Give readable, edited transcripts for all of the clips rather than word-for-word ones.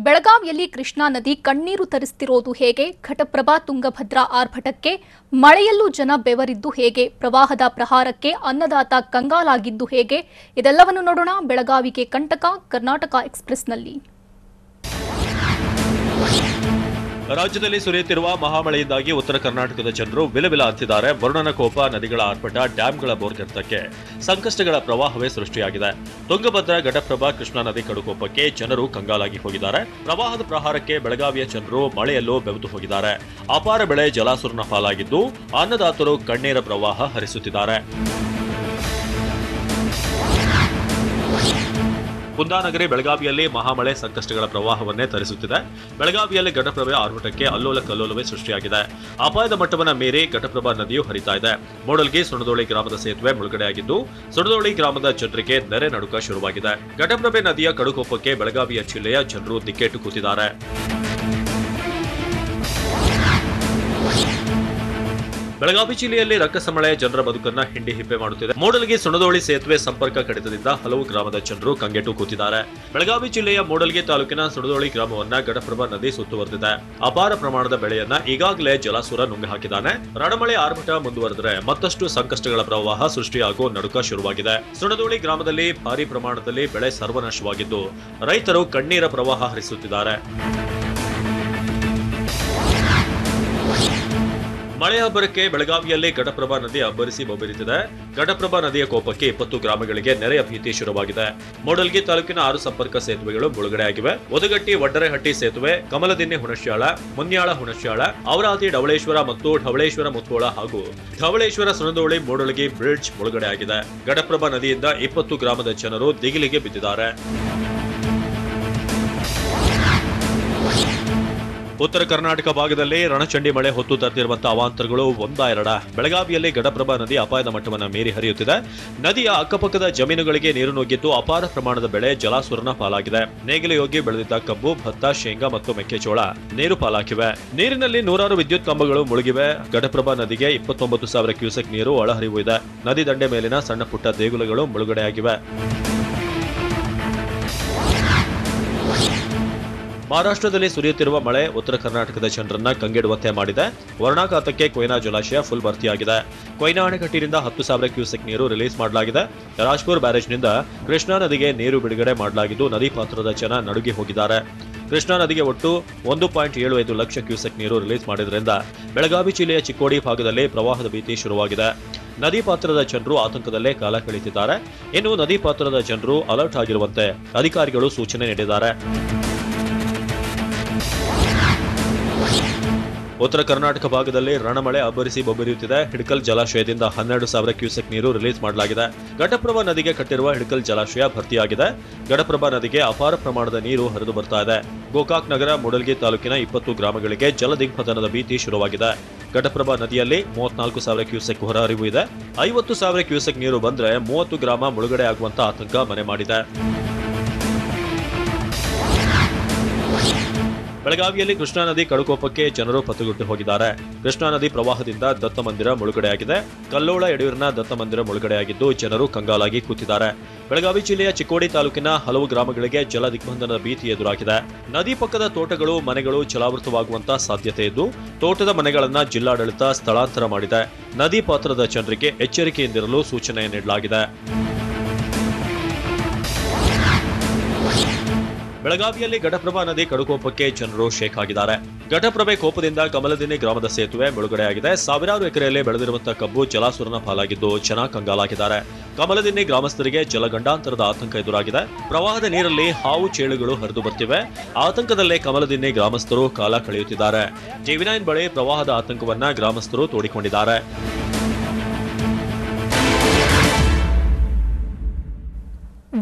ಬೆಳಗಾವಿಯಲ್ಲಿ ಕೃಷ್ಣಾ ನದಿ ಕಣ್ಣೀರು ತರಿಸುತ್ತಿರುವುದು ಹೇಗೆ? ಘಟಪ್ರಭಾ ತುಂಗಭದ್ರಾ ಆರ್ಭಟಕ್ಕೆ ಮಳೆಯಲ್ಲೂ ಜನ ಬೆವರಿದ್ದು ಹೇಗೆ? ಪ್ರವಾಹದ ಪ್ರಹಾರಕ್ಕೆ ಅನ್ನದಾತ ಕಂಗಾಲಾಗಿದ್ದು ಹೇಗೆ? ಇದೆಲ್ಲವನ್ನು ನೋಡೋಣ ಬೆಳಗಾವಿಗೆ ಕಂಟಕ ಕರ್ನಾಟಕ ಎಕ್ಸ್‌ಪ್ರೆಸ್‌ನಲ್ಲಿ. ರಾಜ್ಯದಲ್ಲಿ ಸುರಿಯುತ್ತಿರುವ ಮಹಾಮಳೆಯಿಂದಾಗಿ ಉತ್ತರ ಕರ್ನಾಟಕದ ಜನರು ವಿಲವಿಲ ಅಂತಿದ್ದಾರೆ. ವರುಣನ ಕೋಪ, ನದಿಗಳ ಆರ್ಭಟ, ಡ್ಯಾಂಗಳ ಬೋರ್ಗರ್ತಕ್ಕೆ ಸಂಕಷ್ಟಗಳ ಪ್ರವಾಹವೇ ಸೃಷ್ಟಿಯಾಗಿದೆ. ತುಂಗಭದ್ರಾ, ಘಟಪ್ರಭಾ, ಕೃಷ್ಣಾ ನದಿ ಕಡುಕೋಪಕ್ಕೆ ಜನರು ಕಂಗಾಲಾಗಿ ಹೋಗಿದ್ದಾರೆ. ಪ್ರವಾಹದ ಪ್ರಹಾರಕ್ಕೆ ಬೆಳಗಾವಿಯ ಜನರು ಮಳೆಯಲ್ಲೂ ಬೆವೆತು ಹೋಗಿದ್ದಾರೆ. ಅಪಾರ ಬೆಳೆ ಜಲಾಸುರನ ಪಾಲಾಗಿದ್ದು ಅನ್ನದಾತರು ಕಣ್ಣೀರ ಪ್ರವಾಹ ಹರಿಸುತ್ತಿದ್ದಾರೆ. ಕುಂದಾನಗರಿ ಬೆಳಗಾವಿಯಲ್ಲಿ ಮಹಾಮಳೆ ಸಂಕಷ್ಟಗಳ ಪ್ರವಾಹವನ್ನೇ ತರಿಸುತ್ತಿದೆ. ಬೆಳಗಾವಿಯಲ್ಲಿ ಘಟಪ್ರಭೆ ಆರ್ಭಟಕ್ಕೆ ಅಲ್ಲೋಲ ಕಲ್ಲೋಲವೇ ಸೃಷ್ಟಿಯಾಗಿದೆ. ಅಪಾಯದ ಮಟ್ಟವನ್ನು ಮೀರಿ ಘಟಪ್ರಭಾ ನದಿಯು ಹರಿತಾ ಇದೆ. ಮೂಡಲ್ಗಿ ಸುಣದೋಳಿ ಗ್ರಾಮದ ಸೇತುವೆ ಮುಳುಗಡೆಯಾಗಿದ್ದು ಸುಣದೋಳಿ ಗ್ರಾಮದ ಜನರಿಗೆ ನೆರೆ ನಡುಕ ಶುರುವಾಗಿದೆ. ಘಟಪ್ರಭೆ ನದಿಯ ಕಡುಕೋಪಕ್ಕೆ ಬೆಳಗಾವಿಯ ಜಿಲ್ಲೆಯ ಜನರು ದಿಕ್ಕೆಟ್ಟು ಕೂತಿದ್ದಾರೆ. ಬೆಳಗಾವಿ ಜಿಲ್ಲೆಯಲ್ಲಿ ರಕ್ಕಸ ಮಳೆ ಜನರ ಬದುಕನ್ನ ಹಿಂಡಿ ಹಿಪ್ಪೆ ಮಾಡುತ್ತಿದೆ. ಮೂಡಲ್ಗಿ ಸುಣದೋಳಿ ಸೇತುವೆ ಸಂಪರ್ಕ ಕಡಿತದಿಂದ ಹಲವು ಗ್ರಾಮದ ಜನರು ಕಂಗೆಟ್ಟು ಕೂತಿದ್ದಾರೆ. ಬೆಳಗಾವಿ ಜಿಲ್ಲೆಯ ಮೂಡಲ್ಗಿ ತಾಲೂಕಿನ ಸುಣದೋಳಿ ಗ್ರಾಮವನ್ನ ಘಟಪ್ರಭಾ ನದಿ ಸುತ್ತುವರೆದಿದೆ. ಅಪಾರ ಪ್ರಮಾಣದ ಬೆಳೆಯನ್ನ ಈಗಾಗಲೇ ಜಲಾಸುರ ನುಂಗಿ ಹಾಕಿದ್ದಾನೆ. ರಣಮಳೆ ಆರ್ಭಟ ಮುಂದುವರೆದರೆ ಮತ್ತಷ್ಟು ಸಂಕಷ್ಟಗಳ ಪ್ರವಾಹ ಸೃಷ್ಟಿಯಾಗುವ ನಡುಕ ಶುರುವಾಗಿದೆ. ಸುಣದೋಳಿ ಗ್ರಾಮದಲ್ಲಿ ಭಾರಿ ಪ್ರಮಾಣದಲ್ಲಿ ಬೆಳೆ ಸರ್ವನಾಶವಾಗಿದ್ದು ರೈತರು ಕಣ್ಣೀರ ಪ್ರವಾಹ ಹರಿಸುತ್ತಿದ್ದಾರೆ. ಮಳೆ ಅಬ್ಬರಕ್ಕೆ ಬೆಳಗಾವಿಯಲ್ಲಿ ಘಟಪ್ರಭಾ ನದಿ ಅಬ್ಬರಿಸಿ ಬೊಬ್ಬರಿತಿದೆ. ಘಟಪ್ರಭಾ ನದಿಯ ಕೋಪಕ್ಕೆ 20 ಗ್ರಾಮಗಳಿಗೆ ನೆರೆಯ ಭೀತಿ ಶುರುವಾಗಿದೆ. ಮೂಡಲ್ಗಿ ತಾಲೂಕಿನ 6 ಸಂಪರ್ಕ ಸೇತುವೆಗಳು ಮುಳುಗಡೆಯಾಗಿವೆ. ಒದಗಟ್ಟಿ ವಡ್ಡರೆಹಟ್ಟಿ ಸೇತುವೆ, ಕಮಲದಿನ್ನಿ ಹುಣಶ್ಯಾಳ, ಮುನ್ಯಾಳ ಹುಣಶ್ಯಾಳ, ಔರಾದಿ ಢವಳೇಶ್ವರ ಮತ್ತು ಢವಳೇಶ್ವರ ಮುತ್ಕೋಳ ಹಾಗೂ ಢವಳೇಶ್ವರ ಸುಣದೋಳಿ ಮೂಡಲ್ಗಿ ಬ್ರಿಡ್ಜ್ ಮುಳುಗಡೆಯಾಗಿದೆ. ಘಟಪ್ರಭಾ ನದಿಯಿಂದ 20 ಗ್ರಾಮದ ಜನರು ದಿಗಿಲಿಗೆ ಬಿದ್ದಿದ್ದಾರೆ. ಉತ್ತರ ಕರ್ನಾಟಕ ಭಾಗದಲ್ಲಿ ರಣಚಂಡಿ ಮಳೆ ಹೊತ್ತು ತರುತ್ತಿರುವಂತಹ ಅವಾಂತರಗಳು ಒಂದಾ ಎರಡ. ಬೆಳಗಾವಿಯಲ್ಲಿ ಘಟಪ್ರಭಾ ನದಿ ಅಪಾಯದ ಮಟ್ಟವನ್ನು ಮೀರಿ ಹರಿಯುತ್ತಿದೆ. ನದಿಯ ಅಕ್ಕಪಕ್ಕದ ಜಮೀನುಗಳಿಗೆ ನೀರು ನುಗ್ಗಿದ್ದು ಅಪಾರ ಪ್ರಮಾಣದ ಬೆಳೆ ಜಲಾಸುರನ ಪಾಲಾಗಿದೆ. ನೇಗಿಲುಯೋಗಿ ಬೆಳೆದಿದ್ದ ಕಬ್ಬು, ಭತ್ತ, ಶೇಂಗಾ ಮತ್ತು ಮೆಕ್ಕೆಜೋಳ ನೀರು ಪಾಲಾಗಿವೆ. ನೀರಿನಲ್ಲಿ ನೂರಾರು ವಿದ್ಯುತ್ ಕಂಬಗಳು ಮುಳುಗಿವೆ. ಘಟಪ್ರಭಾ ನದಿಗೆ 29,000 ಕ್ಯೂಸೆಕ್ ನೀರು ಒಳಹರಿವು ಇದೆ. ನದಿ ದಂಡೆ ಮೇಲಿನ ಸಣ್ಣ ಪುಟ್ಟ ದೇಗುಲಗಳು ಮುಳುಗಡೆಯಾಗಿವೆ. ಮಹಾರಾಷ್ಟ್ರದಲ್ಲಿ ಸುರಿಯುತ್ತಿರುವ ಮಳೆ ಉತ್ತರ ಕರ್ನಾಟಕದ ಜನರನ್ನ ಕಂಗೆಡುವಂತೆ ಮಾಡಿದೆ. ವರ್ಣಾಘಾತಕ್ಕೆ ಕೊಯ್ನಾ ಜಲಾಶಯ ಫುಲ್ ಭರ್ತಿಯಾಗಿದೆ. ಕೊಯ್ನಾ ಅಣೆಕಟ್ಟಿನಿಂದ 10,000 ಕ್ಯೂಸೆಕ್ ನೀರು ರಿಲೀಸ್ ಮಾಡಲಾಗಿದೆ. ರಾಜ್ಪುರ್ ಬ್ಯಾರೇಜ್ನಿಂದ ಕೃಷ್ಣಾ ನದಿಗೆ ನೀರು ಬಿಡುಗಡೆ ಮಾಡಲಾಗಿದ್ದು ನದಿ ಪಾತ್ರದ ಜನ ನಡುಗಿ ಹೋಗಿದ್ದಾರೆ. ಕೃಷ್ಣಾ ನದಿಗೆ ಒಟ್ಟು 1.75 ಲಕ್ಷ ಕ್ಯೂಸೆಕ್ ನೀರು ರಿಲೀಸ್ ಮಾಡಿದ್ರಿಂದ ಬೆಳಗಾವಿ ಜಿಲ್ಲೆಯ ಚಿಕ್ಕೋಡಿ ಭಾಗದಲ್ಲಿ ಪ್ರವಾಹದ ಭೀತಿ ಶುರುವಾಗಿದೆ. ನದಿ ಪಾತ್ರದ ಜನರು ಆತಂಕದಲ್ಲೇ ಕಾಲ ಕಳೆಯುತ್ತಿದ್ದಾರೆ. ಇನ್ನು ನದಿ ಪಾತ್ರದ ಜನರು ಅಲರ್ಟ್ ಆಗಿರುವಂತೆ ಅಧಿಕಾರಿಗಳು ಸೂಚನೆ ನೀಡಿದ್ದಾರೆ. ಉತ್ತರ ಕರ್ನಾಟಕ ಭಾಗದಲ್ಲಿ ರಣಮಳೆ ಅಬ್ಬರಿಸಿ ಬೊಬ್ಬರಿಯುತ್ತಿದೆ. ಹಿಡಕಲ್ ಜಲಾಶಯದಿಂದ 12,000 ಕ್ಯೂಸೆಕ್ ನೀರು ರಿಲೀಸ್ ಮಾಡಲಾಗಿದೆ. ಘಟಪ್ರಭಾ ನದಿಗೆ ಕಟ್ಟಿರುವ ಹಿಡಕಲ್ ಜಲಾಶಯ ಭರ್ತಿಯಾಗಿದೆ. ಘಟಪ್ರಭಾ ನದಿಗೆ ಅಪಾರ ಪ್ರಮಾಣದ ನೀರು ಹರಿದು ಬರ್ತಾ ಇದೆ. ಗೋಕಾಕ್ ನಗರ, ಮೂಡಲ್ಗಿ ತಾಲೂಕಿನ 20 ಗ್ರಾಮಗಳಿಗೆ ಜಲದಿಗ್ಬಂಧನದ ಭೀತಿ ಶುರುವಾಗಿದೆ. ಘಟಪ್ರಭಾ ನದಿಯಲ್ಲಿ 34,000 ಕ್ಯೂಸೆಕ್ ಹೊರಹರಿವು ಇದೆ. 50,000 ಕ್ಯೂಸೆಕ್ ನೀರು ಬಂದ್ರೆ 30 ಗ್ರಾಮ ಮುಳುಗಡೆ ಆಗುವಂತ ಆತಂಕ ಮನೆ ಮಾಡಿದೆ. ಬೆಳಗಾವಿಯಲ್ಲಿ ಕೃಷ್ಣಾ ನದಿ ಕಡುಕೋಪಕ್ಕೆ ಜನರು ಪತ್ತುಗುಟ್ಟು ಹೋಗಿದ್ದಾರೆ. ಕೃಷ್ಣಾ ನದಿ ಪ್ರವಾಹದಿಂದ ದತ್ತ ಮಂದಿರ ಮುಳುಗಡೆಯಾಗಿದೆ. ಕಲ್ಲೋಳ ಯಡಿಯೂರಿನ ದತ್ತ ಮಂದಿರ ಮುಳುಗಡೆಯಾಗಿದ್ದು ಜನರು ಕಂಗಾಲಾಗಿ ಕೂತಿದ್ದಾರೆ. ಬೆಳಗಾವಿ ಜಿಲ್ಲೆಯ ಚಿಕ್ಕೋಡಿ ತಾಲೂಕಿನ ಹಲವು ಗ್ರಾಮಗಳಿಗೆ ಜಲ ದಿಗ್ಬಂಧನದ ಭೀತಿ ಎದುರಾಗಿದೆ. ನದಿ ಪಕ್ಕದ ತೋಟಗಳು, ಮನೆಗಳು ಜಲಾವೃತವಾಗುವಂತ ಸಾಧ್ಯತೆ ಇದ್ದು ತೋಟದ ಮನೆಗಳನ್ನ ಜಿಲ್ಲಾಡಳಿತ ಸ್ಥಳಾಂತರ ಮಾಡಿದೆ. ನದಿ ಪಾತ್ರದ ಜನರಿಗೆ ಎಚ್ಚರಿಕೆಯಿಂದಿರಲು ಸೂಚನೆ ನೀಡಲಾಗಿದೆ. ಬೆಳಗಾವಿಯಲ್ಲಿ ಘಟಪ್ರಭಾ ನದಿ ಕಡುಕೋಪಕ್ಕೆ ಜನರು ಶೇಕ್ ಆಗಿದ್ದಾರೆ. ಘಟಪ್ರಭೆ ಕೋಪದಿಂದ ಕಮಲದಿನ್ನಿ ಗ್ರಾಮದ ಸೇತುವೆ ಮುಳುಗಡೆಯಾಗಿದೆ. ಸಾವಿರಾರು ಎಕರೆಯಲ್ಲಿ ಬೆಳೆದಿರುವಂತಹ ಕಬ್ಬು ಜಲಾಸುರನ ಪಾಲಾಗಿದ್ದು ಜನ ಕಂಗಾಲಾಗಿದ್ದಾರೆ. ಕಮಲದಿನ್ನಿ ಗ್ರಾಮಸ್ಥರಿಗೆ ಜಲಗಂಡಾಂತರದ ಆತಂಕ ಎದುರಾಗಿದೆ. ಪ್ರವಾಹದ ನೀರಲ್ಲಿ ಹಾವು ಚೇಳುಗಳು ಹರಿದು ಬರ್ತಿವೆ. ಆತಂಕದಲ್ಲೇ ಕಮಲದಿನ್ನಿ ಗ್ರಾಮಸ್ಥರು ಕಾಲ ಕಳೆಯುತ್ತಿದ್ದಾರೆ. ಟಿವಿ9 ಬಳಿ ಪ್ರವಾಹದ ಆತಂಕವನ್ನ ಗ್ರಾಮಸ್ಥರು ತೋಡಿಕೊಂಡಿದ್ದಾರೆ.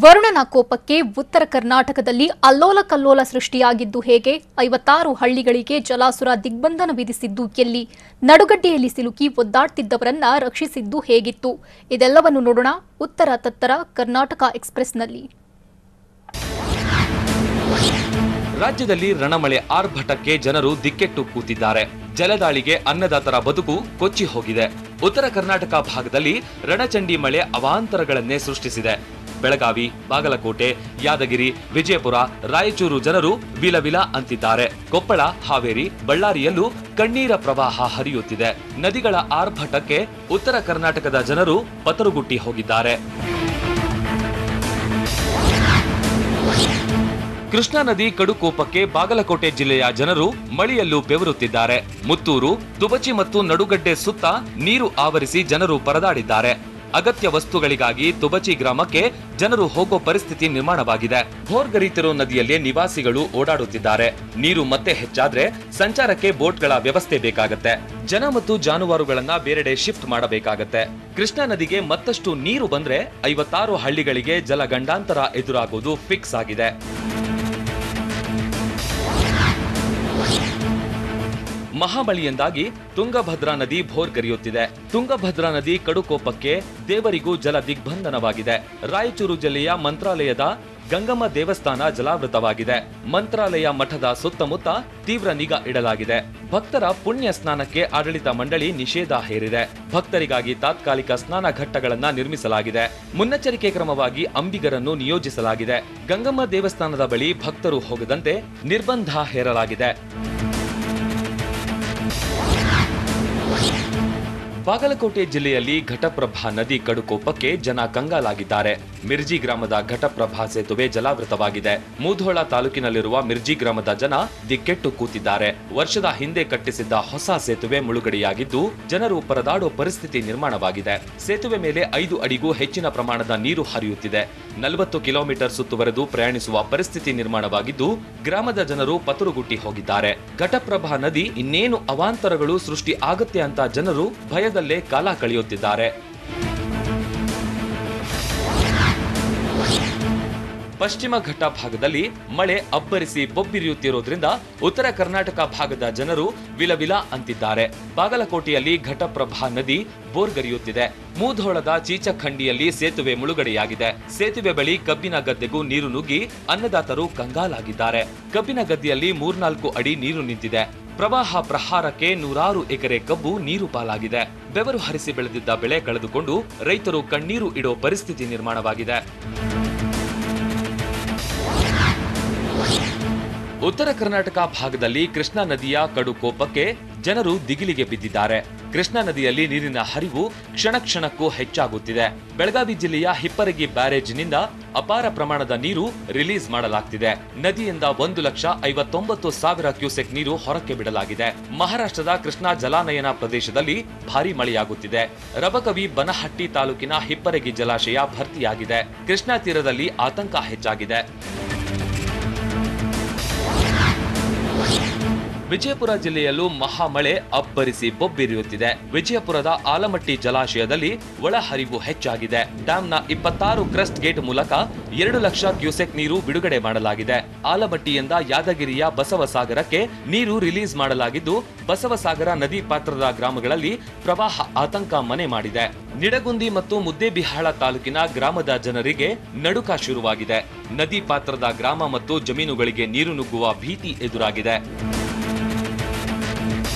ವರುಣನ ಕೋಪಕ್ಕೆ ಉತ್ತರ ಕರ್ನಾಟಕದಲ್ಲಿ ಅಲ್ಲೋಲ ಕಲ್ಲೋಲ ಸೃಷ್ಟಿಯಾಗಿದ್ದು ಹೇಗೆ? 56 ಹಳ್ಳಿಗಳಿಗೆ ಜಲಾಸುರ ದಿಗ್ಬಂಧನ ವಿಧಿಸಿದ್ದು ಎಲ್ಲಿ? ನಡುಗಡ್ಡೆಯಲ್ಲಿ ಸಿಲುಕಿ ಒದ್ದಾಡ್ತಿದ್ದವರನ್ನ ರಕ್ಷಿಸಿದ್ದು ಹೇಗಿತ್ತು? ಇದೆಲ್ಲವನ್ನು ನೋಡೋಣ ಉತ್ತರ ತತ್ತರ ಕರ್ನಾಟಕ ಎಕ್ಸ್‌ಪ್ರೆಸ್‌ನಲ್ಲಿ. ರಾಜ್ಯದಲ್ಲಿ ರಣಮಳೆ ಆರ್ಭಟಕ್ಕೆ ಜನರು ದಿಕ್ಕೆಟ್ಟು ಕೂತಿದ್ದಾರೆ. ಜಲದಾಳಿಗೆ ಅನ್ನದಾತರ ಬದುಕು ಕೊಚ್ಚಿ ಹೋಗಿದೆ. ಉತ್ತರ ಕರ್ನಾಟಕ ಭಾಗದಲ್ಲಿ ರಣಚಂಡಿ ಮಳೆ ಅವಾಂತರಗಳನ್ನೇ ಸೃಷ್ಟಿಸಿದೆ. ಬೆಳಗಾವಿ, ಬಾಗಲಕೋಟೆ, ಯಾದಗಿರಿ, ವಿಜಯಪುರ, ರಾಯಚೂರು ಜನರು ವಿಲವಿಲ ಅಂತಿದ್ದಾರೆ. ಕೊಪ್ಪಳ, ಹಾವೇರಿ, ಬಳ್ಳಾರಿಯಲ್ಲೂ ಕಣ್ಣೀರ ಪ್ರವಾಹ ಹರಿಯುತ್ತಿದೆ. ನದಿಗಳ ಆರ್ಭಟಕ್ಕೆ ಉತ್ತರ ಕರ್ನಾಟಕದ ಜನರು ಪತರುಗುಟ್ಟಿ ಹೋಗಿದ್ದಾರೆ. ಕೃಷ್ಣಾ ನದಿ ಕಡುಕೋಪಕ್ಕೆ ಬಾಗಲಕೋಟೆ ಜಿಲ್ಲೆಯ ಜನರು ಮಳೆಯಲ್ಲೂ ಬೆವರುತ್ತಿದ್ದಾರೆ. ಮುತ್ತೂರು, ತುಬಚಿ ಮತ್ತು ನಡುಗಡ್ಡೆ ಸುತ್ತ ನೀರು ಆವರಿಸಿ ಜನರು ಪರದಾಡಿದ್ದಾರೆ. ಅಗತ್ಯ ವಸ್ತುಗಳಿಗಾಗಿ ತುಬಚಿ ಗ್ರಾಮಕ್ಕೆ ಜನರು ಹೋಗೋ ಪರಿಸ್ಥಿತಿ ನಿರ್ಮಾಣವಾಗಿದೆ. ಭೋರ್ಗರಿತಿರೋ ನದಿಯಲ್ಲೇ ನಿವಾಸಿಗಳು ಓಡಾಡುತ್ತಿದ್ದಾರೆ. ನೀರು ಮತ್ತೆ ಹೆಚ್ಚಾದ್ರೆ ಸಂಚಾರಕ್ಕೆ ಬೋಟ್ಗಳ ವ್ಯವಸ್ಥೆ ಬೇಕಾಗತ್ತೆ. ಜನ ಮತ್ತು ಜಾನುವಾರುಗಳನ್ನ ಬೇರೆಡೆ ಶಿಫ್ಟ್ ಮಾಡಬೇಕಾಗತ್ತೆ. ಕೃಷ್ಣಾ ನದಿಗೆ ಮತ್ತಷ್ಟು ನೀರು ಬಂದ್ರೆ 56 ಹಳ್ಳಿಗಳಿಗೆ ಜಲಗಂಡಾಂತರ ಎದುರಾಗೋದು ಫಿಕ್ಸ್ ಆಗಿದೆ. ಮಹಾಮಳೆಯಿಂದಾಗಿ ತುಂಗಭದ್ರಾ ನದಿ ಭೋರ್ಗರೆಯುತ್ತಿದೆ. ತುಂಗಭದ್ರಾ ನದಿ ಕಡುಕೋಪಕ್ಕೆ ದೇವರಿಗೂ ಜಲ ದಿಗ್ಬಂಧನವಾಗಿದೆ. ರಾಯಚೂರು ಜಿಲ್ಲೆಯ ಮಂತ್ರಾಲಯದ ಗಂಗಮ್ಮ ದೇವಸ್ಥಾನ ಜಲಾವೃತವಾಗಿದೆ. ಮಂತ್ರಾಲಯ ಮಠದ ಸುತ್ತಮುತ್ತ ತೀವ್ರ ನಿಗಾ ಇಡಲಾಗಿದೆ. ಭಕ್ತರ ಪುಣ್ಯ ಸ್ನಾನಕ್ಕೆ ಆಡಳಿತ ಮಂಡಳಿ ನಿಷೇಧ ಹೇರಿದೆ. ಭಕ್ತರಿಗಾಗಿ ತಾತ್ಕಾಲಿಕ ಸ್ನಾನ ಘಟ್ಟಗಳನ್ನ ನಿರ್ಮಿಸಲಾಗಿದೆ. ಮುನ್ನೆಚ್ಚರಿಕೆ ಕ್ರಮವಾಗಿ ಅಂಬಿಗರನ್ನು ನಿಯೋಜಿಸಲಾಗಿದೆ. ಗಂಗಮ್ಮ ದೇವಸ್ಥಾನದ ಬಳಿ ಭಕ್ತರು ಹೋಗದಂತೆ ನಿರ್ಬಂಧ ಹೇರಲಾಗಿದೆ. ಬಾಗಲಕೋಟೆ ಜಿಲ್ಲೆಯಲ್ಲಿ ಘಟಪ್ರಭಾ ನದಿ ಕಡುಕೋಪಕ್ಕೆ ಜನ ಕಂಗಾಲಾಗಿದ್ದಾರೆ. ಮಿರ್ಜಿ ಗ್ರಾಮದ ಘಟಪ್ರಭಾ ಸೇತುವೆ ಜಲಾವೃತವಾಗಿದೆ. ಮೂಧೋಳ ತಾಲೂಕಿನಲ್ಲಿರುವ ಮಿರ್ಜಿ ಗ್ರಾಮದ ಜನ ದಿಕ್ಕೆಟ್ಟು ಕೂತಿದ್ದಾರೆ. ವರ್ಷದ ಹಿಂದೆ ಕಟ್ಟಿಸಿದ್ದ ಹೊಸ ಸೇತುವೆ ಮುಳುಗಡೆಯಾಗಿದ್ದು ಜನರು ಪರದಾಡೋ ಪರಿಸ್ಥಿತಿ ನಿರ್ಮಾಣವಾಗಿದೆ. ಸೇತುವೆ ಮೇಲೆ 5 ಅಡಿಗೂ ಹೆಚ್ಚಿನ ಪ್ರಮಾಣದ ನೀರು ಹರಿಯುತ್ತಿದೆ. 40 ಕಿಲೋಮೀಟರ್ ಸುತ್ತುವರೆದು ಪ್ರಯಾಣಿಸುವ ಪರಿಸ್ಥಿತಿ ನಿರ್ಮಾಣವಾಗಿದ್ದು ಗ್ರಾಮದ ಜನರು ಪತರುಗುಟ್ಟಿ ಹೋಗಿದ್ದಾರೆ. ಘಟಪ್ರಭಾ ನದಿ ಇನ್ನೇನು ಅವಾಂತರಗಳು ಸೃಷ್ಟಿ ಆಗತ್ತೆ ಅಂತ ಜನರು ಭಯದಲ್ಲೇ ಕಾಲ ಕಳೆಯುತ್ತಿದ್ದಾರೆ. ಪಶ್ಚಿಮ ಘಟ್ಟ ಭಾಗದಲ್ಲಿ ಮಳೆ ಅಬ್ಬರಿಸಿ ಬೊಬ್ಬಿರಿಯುತ್ತಿರುವುದರಿಂದ ಉತ್ತರ ಕರ್ನಾಟಕ ಭಾಗದ ಜನರು ವಿಲವಿಲ ಅಂತಿದ್ದಾರೆ. ಬಾಗಲಕೋಟೆಯಲ್ಲಿ ಘಟಪ್ರಭಾ ನದಿ ಬೋರ್ಗರೆಯುತ್ತಿದೆ. ಮೂಧೋಳದ ಚೀಚಖಂಡಿಯಲ್ಲಿ ಸೇತುವೆ ಮುಳುಗಡೆಯಾಗಿದೆ. ಸೇತುವೆ ಬಳಿ ಕಬ್ಬಿನ ಗದ್ದೆಗೂ ನೀರು ನುಗ್ಗಿ ಅನ್ನದಾತರು ಕಂಗಾಲಾಗಿದ್ದಾರೆ. ಕಬ್ಬಿನ ಗದ್ದೆಯಲ್ಲಿ 3-4 ಅಡಿ ನೀರು ನಿಂತಿದೆ. ಪ್ರವಾಹ ಪ್ರಹಾರಕ್ಕೆ 100 ಎಕರೆ ಕಬ್ಬು ನೀರು ಪಾಲಾಗಿದೆ. ಬೆವರು ಹರಿಸಿ ಬೆಳೆದಿದ್ದ ಬೆಳೆ ಕಳೆದುಕೊಂಡು ರೈತರು ಕಣ್ಣೀರು ಇಡೋ ಪರಿಸ್ಥಿತಿ ನಿರ್ಮಾಣವಾಗಿದೆ. ಉತ್ತರ ಕರ್ನಾಟಕ ಭಾಗದಲ್ಲಿ ಕೃಷ್ಣಾ ನದಿಯ ಕಡುಕೋಪಕ್ಕೆ ಜನರು ದಿಗಿಲಿಗೆ ಬಿದ್ದಿದ್ದಾರೆ. ಕೃಷ್ಣಾ ನದಿಯಲ್ಲಿ ನೀರಿನ ಹರಿವು ಕ್ಷಣ ಕ್ಷಣಕ್ಕೂ ಹೆಚ್ಚಾಗುತ್ತಿದೆ. ಬೆಳಗಾವಿ ಜಿಲ್ಲೆಯ ಹಿಪ್ಪರಗಿ ಬ್ಯಾರೇಜ್ನಿಂದ ಅಪಾರ ಪ್ರಮಾಣದ ನೀರು ರಿಲೀಸ್ ಮಾಡಲಾಗ್ತಿದೆ. ನದಿಯಿಂದ 1,59,000 ಕ್ಯೂಸೆಕ್ ನೀರು ಹೊರಕ್ಕೆ ಬಿಡಲಾಗಿದೆ. ಮಹಾರಾಷ್ಟ್ರದ ಕೃಷ್ಣಾ ಜಲಾನಯನ ಪ್ರದೇಶದಲ್ಲಿ ಭಾರೀ ಮಳೆಯಾಗುತ್ತಿದೆ. ರಬಕವಿ ಬನಹಟ್ಟಿ ತಾಲೂಕಿನ ಹಿಪ್ಪರಗಿ ಜಲಾಶಯ ಭರ್ತಿಯಾಗಿದೆ. ಕೃಷ್ಣಾ ತೀರದಲ್ಲಿ ಆತಂಕ ಹೆಚ್ಚಾಗಿದೆ. ವಿಜಯಪುರ ಜಿಲ್ಲೆಯಲ್ಲೂ ಮಹಾಮಳೆ ಅಬ್ಬರಿಸಿ ಬೊಬ್ಬಿರಿಯುತ್ತಿದೆ. ವಿಜಯಪುರದ ಆಲಮಟ್ಟಿ ಜಲಾಶಯದಲ್ಲಿ ಒಳಹರಿವು ಹೆಚ್ಚಾಗಿದೆ. ಡ್ಯಾಂನ 26 ಕ್ರಸ್ಟ್ ಗೇಟ್ ಮೂಲಕ 2 ಲಕ್ಷ ಕ್ಯೂಸೆಕ್ ನೀರು ಬಿಡುಗಡೆ ಮಾಡಲಾಗಿದೆ. ಆಲಮಟ್ಟಿಯಿಂದ ಯಾದಗಿರಿಯ ಬಸವಸಾಗರಕ್ಕೆ ನೀರು ರಿಲೀಸ್ ಮಾಡಲಾಗಿದ್ದು ಬಸವಸಾಗರ ನದಿ ಪಾತ್ರದ ಗ್ರಾಮಗಳಲ್ಲಿ ಪ್ರವಾಹ ಆತಂಕ ಮನೆ ಮಾಡಿದೆ. ನಿಡಗುಂದಿ ಮತ್ತು ಮುದ್ದೇಬಿಹಾಳ ತಾಲೂಕಿನ ಗ್ರಾಮದ ಜನರಿಗೆ ನಡುಕ ಶುರುವಾಗಿದೆ. ನದಿ ಪಾತ್ರದ ಗ್ರಾಮ ಮತ್ತು ಜಮೀನುಗಳಿಗೆ ನೀರು ನುಗ್ಗುವ ಭೀತಿ ಎದುರಾಗಿದೆ.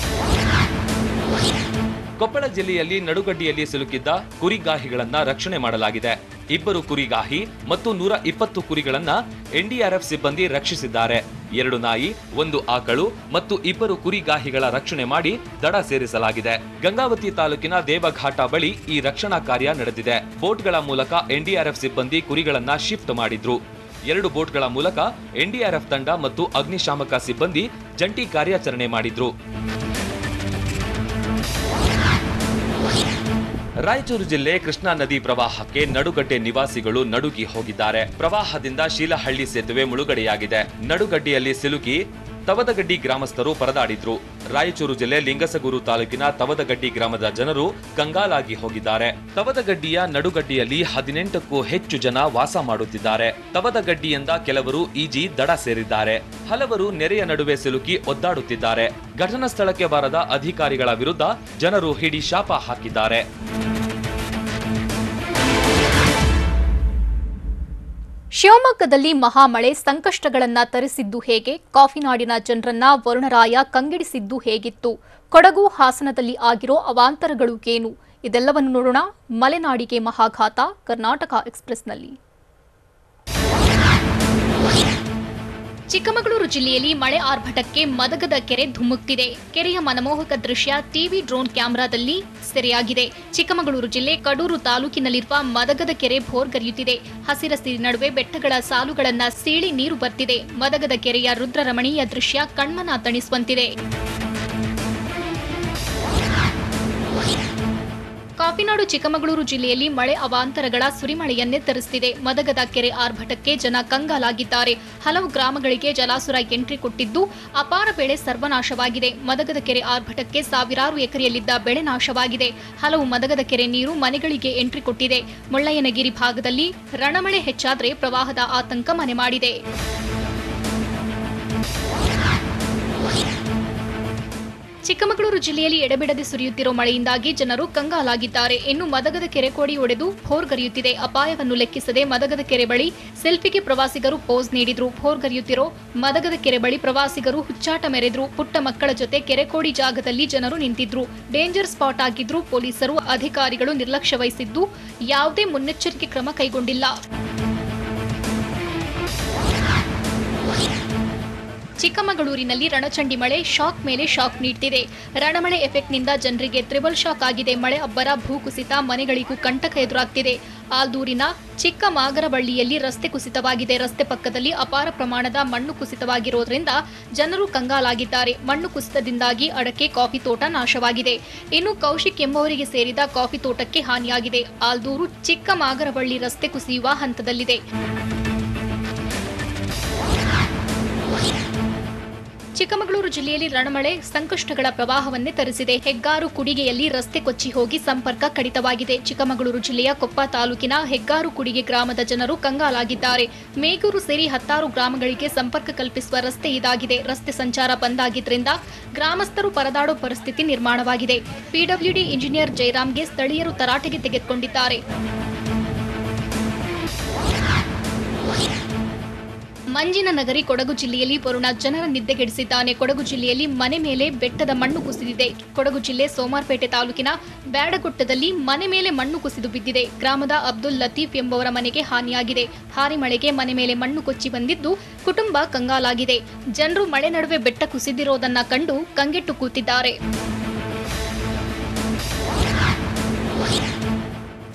ಕೊಪ್ಪಳ ಜಿಲ್ಲೆಯಲ್ಲಿ ನಡುಗಡ್ಡಿಯಲ್ಲಿ ಸಿಲುಕಿದ್ದ ಕುರಿಗಾಹಿಗಳನ್ನ ರಕ್ಷಣೆ ಮಾಡಲಾಗಿದೆ. 2 ಕುರಿಗಾಹಿ ಮತ್ತು 120 ಕುರಿಗಳನ್ನ ಎನ್ಡಿಆರ್ಎಫ್ ಸಿಬ್ಬಂದಿ ರಕ್ಷಿಸಿದ್ದಾರೆ. 2 ನಾಯಿ, 1 ಆಕಳು ಮತ್ತು 2 ಕುರಿಗಾಹಿಗಳ ರಕ್ಷಣೆ ಮಾಡಿ ದಡ ಸೇರಿಸಲಾಗಿದೆ. ಗಂಗಾವತಿ ತಾಲೂಕಿನ ದೇವಘಾಟ ಬಳಿ ಈ ರಕ್ಷಣಾ ಕಾರ್ಯ ನಡೆದಿದೆ. ಬೋಟ್ಗಳ ಮೂಲಕ ಎನ್ಡಿಆರ್ಎಫ್ ಸಿಬ್ಬಂದಿ ಕುರಿಗಳನ್ನ ಶಿಫ್ಟ್ ಮಾಡಿದ್ರು. 2 ಬೋಟ್ಗಳ ಮೂಲಕ ಎನ್ಡಿಆರ್ಎಫ್ ತಂಡ ಮತ್ತು ಅಗ್ನಿಶಾಮಕ ಸಿಬ್ಬಂದಿ ಜಂಟಿ ಕಾರ್ಯಾಚರಣೆ ಮಾಡಿದ್ರು. ರಾಯಚೂರು ಜಿಲ್ಲೆ ಕೃಷ್ಣಾ ನದಿ ಪ್ರವಾಹಕ್ಕೆ ನಡುಗಡ್ಡೆ ನಿವಾಸಿಗಳು ನಡುಗಿ ಹೋಗಿದ್ದಾರೆ. ಪ್ರವಾಹದಿಂದ ಶೀಲಹಳ್ಳಿ ಸೇತುವೆ ಮುಳುಗಡೆಯಾಗಿದೆ. ನಡುಗಡ್ಡೆಯಲ್ಲಿ ಸಿಲುಕಿ ತವದಗಡ್ಡಿ ಗ್ರಾಮಸ್ಥರು ಪರದಾಡಿದ್ರು. ರಾಯಚೂರು ಜಿಲ್ಲೆ ಲಿಂಗಸಗೂರು ತಾಲೂಕಿನ ತವದಗಡ್ಡಿ ಗ್ರಾಮದ ಜನರು ಕಂಗಾಲಾಗಿ ಹೋಗಿದ್ದಾರೆ. ತವದಗಡ್ಡಿಯ ನಡುಗಡ್ಡಿಯಲ್ಲಿ 18ಕ್ಕೂ ಹೆಚ್ಚು ಜನ ವಾಸ ಮಾಡುತ್ತಿದ್ದಾರೆ. ತವದಗಡ್ಡಿಯಿಂದ ಕೆಲವರು ಈಜಿ ದಡ ಸೇರಿದ್ದಾರೆ. ಹಲವರು ನೆರೆಯ ನಡುವೆ ಸಿಲುಕಿ ಒದ್ದಾಡುತ್ತಿದ್ದಾರೆ. ಘಟನಾ ಸ್ಥಳಕ್ಕೆ ಬಾರದ ಅಧಿಕಾರಿಗಳ ವಿರುದ್ಧ ಜನರು ಹಿಡಿ ಶಾಪ ಹಾಕಿದ್ದಾರೆ. ಶಿವಮೊಗ್ಗದಲ್ಲಿ ಮಹಾಮಳೆ ಸಂಕಷ್ಟಗಳನ್ನ ತರಿಸಿದ್ದು ಹೇಗೆ? ಕಾಫಿನಾಡಿನ ಜನರನ್ನ ವರುಣರಾಯ ಕಂಗೆಡಿಸಿದ್ದು ಹೇಗಿತ್ತು? ಕೊಡಗು ಹಾಸನದಲ್ಲಿ ಆಗಿರೋ ಅವಾಂತರಗಳು ಏನು? ಇದೆಲ್ಲವನ್ನು ನೋಡೋಣ ಮಲೆನಾಡಿಗೆ ಮಹಾಘಾತ ಕರ್ನಾಟಕ ಎಕ್ಸ್‌ಪ್ರೆಸ್‌ನಲ್ಲಿ. ಚಿಕ್ಕಮಗಳೂರು ಜಿಲ್ಲೆಯಲ್ಲಿ ಮಳೆ ಆರ್ಭಟಕ್ಕೆ ಮದಗದ ಕೆರೆ ಧುಮ್ಮುಕ್ತಿದೆ. ಕೆರೆಯ ಮನಮೋಹಕ ದೃಶ್ಯ ಟಿವಿ ಡ್ರೋನ್ ಕ್ಯಾಮೆರಾದಲ್ಲಿ ಸೆರೆಯಾಗಿದೆ. ಚಿಕ್ಕಮಗಳೂರು ಜಿಲ್ಲೆ ಕಡೂರು ತಾಲೂಕಿನಲ್ಲಿರುವ ಮದಗದ ಕೆರೆ ಭೋರ್ಗರೆಯುತ್ತಿದೆ. ಹಸಿರಸಿರಿ ನಡುವೆ ಬೆಟ್ಟಗಳ ಸಾಲುಗಳನ್ನ ಸೀಳಿ ನೀರು ಬರ್ತಿದೆ. ಮದಗದ ಕೆರೆಯ ರುದ್ರರಮಣೀಯ ದೃಶ್ಯ ಕಣ್ಮನ ತಣಿಸುವಂತಿದೆ. ಕಾಫಿನಾಡು ಚಿಕ್ಕಮಗಳೂರು ಜಿಲ್ಲೆಯಲ್ಲಿ ಮಳೆ ಅವಾಂತರಗಳ ಸುರಿಮಳೆಯನ್ನೇ ತರಿಸುತ್ತಿದೆ. ಮದಗದ ಕೆರೆ ಆರ್ಭಟಕ್ಕೆ ಜನ ಕಂಗಾಲಾಗಿದ್ದಾರೆ. ಹಲವು ಗ್ರಾಮಗಳಿಗೆ ಜಲಾಸುರ ಎಂಟ್ರಿ ಕೊಟ್ಟಿದ್ದು ಅಪಾರ ಬೆಳೆ ಸರ್ವನಾಶವಾಗಿದೆ. ಮದಗದ ಕೆರೆ ಆರ್ಭಟಕ್ಕೆ ಸಾವಿರಾರು ಎಕರೆಯಲ್ಲಿದ್ದ ಬೆಳೆ ನಾಶವಾಗಿದೆ. ಹಲವು ಮದಗದ ಕೆರೆ ನೀರು ಮನೆಗಳಿಗೆ ಎಂಟ್ರಿ ಕೊಟ್ಟಿದೆ. ಮುಳ್ಳಯ್ಯನಗಿರಿ ಭಾಗದಲ್ಲಿ ರಣಮಳೆ ಹೆಚ್ಚಾದರೆ ಪ್ರವಾಹದ ಆತಂಕ ಮನೆ ಮಾಡಿದೆ. ಚಿಕ್ಕಮಗಳೂರು ಜಿಲ್ಲೆಯಲ್ಲಿ ಎಡೆಬಿಡದೆ ಸುರಿಯುತ್ತಿರುವ ಮಳೆಯಿಂದಾಗಿ ಜನರು ಕಂಗಾಲಾಗಿದ್ದಾರೆ. ಇನ್ನು ಮದಗದ ಕೆರೆ ಕೋಡಿ ಒಡೆದು ಭೋರ್ಗರೆಯುತ್ತಿದೆ. ಅಪಾಯವನ್ನು ಲೆಕ್ಕಿಸದೆ ಮದಗದ ಕೆರೆ ಬಳಿ ಸೆಲ್ಫಿಗೆ ಪ್ರವಾಸಿಗರು ಪೋಸ್ ನೀಡಿದ್ರು. ಭೋರ್ಗರೆಯುತ್ತಿರೋ ಮದಗದ ಕೆರೆ ಬಳಿ ಪ್ರವಾಸಿಗರು ಹುಚ್ಚಾಟ ಮೆರೆದ್ರು. ಪುಟ್ಟ ಮಕ್ಕಳ ಜೊತೆ ಕೆರೆ ಕೋಡಿ ಜಾಗದಲ್ಲಿ ಜನರು ನಿಂತಿದ್ರು. ಡೇಂಜರ್ ಸ್ಪಾಟ್ ಆಗಿದ್ರು. ಪೊಲೀಸರು ಅಧಿಕಾರಿಗಳು ನಿರ್ಲಕ್ಷ್ಯ ವಹಿಸಿದ್ದು ಯಾವುದೇ ಮುನ್ನೆಚ್ಚರಿಕೆ ಕ್ರಮ ಕೈಗೊಂಡಿಲ್ಲ. ಚಿಕ್ಕಮಗಳೂರಿನಲ್ಲಿ ರಣಚಂಡಿ ಮಳೆ ಶಾಕ್ ಮೇಲೆ ಶಾಕ್ ನೀಡುತ್ತಿದೆ. ರಣಮಳೆ ಎಫೆಕ್ಟ್ನಿಂದ ಜನರಿಗೆ ತ್ರಿಬಲ್ ಶಾಕ್ ಆಗಿದೆ. ಮಳೆ ಅಬ್ಬರ, ಭೂಕುಸಿತ, ಮನೆಗಳಿಗೂ ಕಂಟಕ ಎದುರಾಗ್ತಿದೆ. ಆಲ್ದೂರಿನ ಚಿಕ್ಕಮಾಗರಬಳ್ಳಿಯಲ್ಲಿ ರಸ್ತೆ ಕುಸಿತವಾಗಿದೆ. ರಸ್ತೆ ಪಕ್ಕದಲ್ಲಿ ಅಪಾರ ಪ್ರಮಾಣದ ಮಣ್ಣು ಕುಸಿತವಾಗಿರೋದ್ರಿಂದ ಜನರು ಕಂಗಾಲಾಗಿದ್ದಾರೆ. ಮಣ್ಣು ಕುಸಿತದಿಂದಾಗಿ ಅಡಕೆ, ಕಾಫಿ ತೋಟ ನಾಶವಾಗಿದೆ. ಇನ್ನು ಕೌಶಿಕ್ ಎಂಬುವರಿಗೆ ಸೇರಿದ ಕಾಫಿ ತೋಟಕ್ಕೆ ಹಾನಿಯಾಗಿದೆ. ಆಲ್ದೂರು ಚಿಕ್ಕಮಾಗರಬಳ್ಳಿ ರಸ್ತೆ ಕುಸಿಯುವ ಹಂತದಲ್ಲಿದೆ. ಚಿಕ್ಕಮಗಳೂರು ಜಿಲ್ಲೆಯಲ್ಲಿ ರಣಮಳೆ ಸಂಕಷ್ಟಗಳ ಪ್ರವಾಹವನ್ನೇ ತರಿಸಿದೆ. ಹೆಗ್ಗಾರು ಕುಡಿಗೆಯಲ್ಲಿ ರಸ್ತೆ ಕೊಚ್ಚಿ ಹೋಗಿ ಸಂಪರ್ಕ ಕಡಿತವಾಗಿದೆ. ಚಿಕ್ಕಮಗಳೂರು ಜಿಲ್ಲೆಯ ಕೊಪ್ಪ ತಾಲೂಕಿನ ಹೆಗ್ಗಾರು ಕುಡಿಗೆ ಗ್ರಾಮದ ಜನರು ಕಂಗಾಲಾಗಿದ್ದಾರೆ. ಮೇಗೂರು ಸೇರಿ 10 ಗ್ರಾಮಗಳಿಗೆ ಸಂಪರ್ಕ ಕಲ್ಪಿಸುವ ರಸ್ತೆ ಇದಾಗಿದೆ. ರಸ್ತೆ ಸಂಚಾರ ಬಂದಾಗಿದ್ದರಿಂದ ಗ್ರಾಮಸ್ಥರು ಪರದಾಡೋ ಪರಿಸ್ಥಿತಿ ನಿರ್ಮಾಣವಾಗಿದೆ. ಪಿಡಬ್ಲ್ಯೂಡಿ ಇಂಜಿನಿಯರ್ ಜಯರಾಮ್ಗೆ ಸ್ಥಳೀಯರು ತರಾಟೆಗೆ ತೆಗೆದುಕೊಂಡಿದ್ದಾರೆ. ಮಂಜಿನ ನಗರಿ ಕೊಡಗು ಜಿಲ್ಲೆಯಲ್ಲಿ ವರುಣ ಜನರ ನಿದ್ದೆಗೆಡಿಸಿದ್ದಾನೆ. ಕೊಡಗು ಜಿಲ್ಲೆಯಲ್ಲಿ ಮನೆ ಮೇಲೆ ಬೆಟ್ಟದ ಮಣ್ಣು ಕುಸಿದಿದೆ. ಕೊಡಗು ಜಿಲ್ಲೆ ಸೋಮಾರ್ಪೇಟೆ ತಾಲೂಕಿನ ಬ್ಯಾಡಗುಟ್ಟದಲ್ಲಿ ಮನೆ ಮೇಲೆ ಮಣ್ಣು ಕುಸಿದು ಬಿದ್ದಿದೆ. ಗ್ರಾಮದ ಅಬ್ದುಲ್ ಲತೀಫ್ ಎಂಬುವರ ಮನೆಗೆ ಹಾನಿಯಾಗಿದೆ. ಭಾರಿ ಮಳೆಗೆ ಮನೆ ಮೇಲೆ ಮಣ್ಣು ಕೊಚ್ಚಿ ಬಂದಿದ್ದು ಕುಟುಂಬ ಕಂಗಾಲಾಗಿದೆ. ಜನರು ಮಳೆ ನಡುವೆ ಬೆಟ್ಟ ಕುಸಿದಿರೋದನ್ನ ಕಂಡು ಕಂಗೆಟ್ಟು ಕೂತಿದ್ದಾರೆ.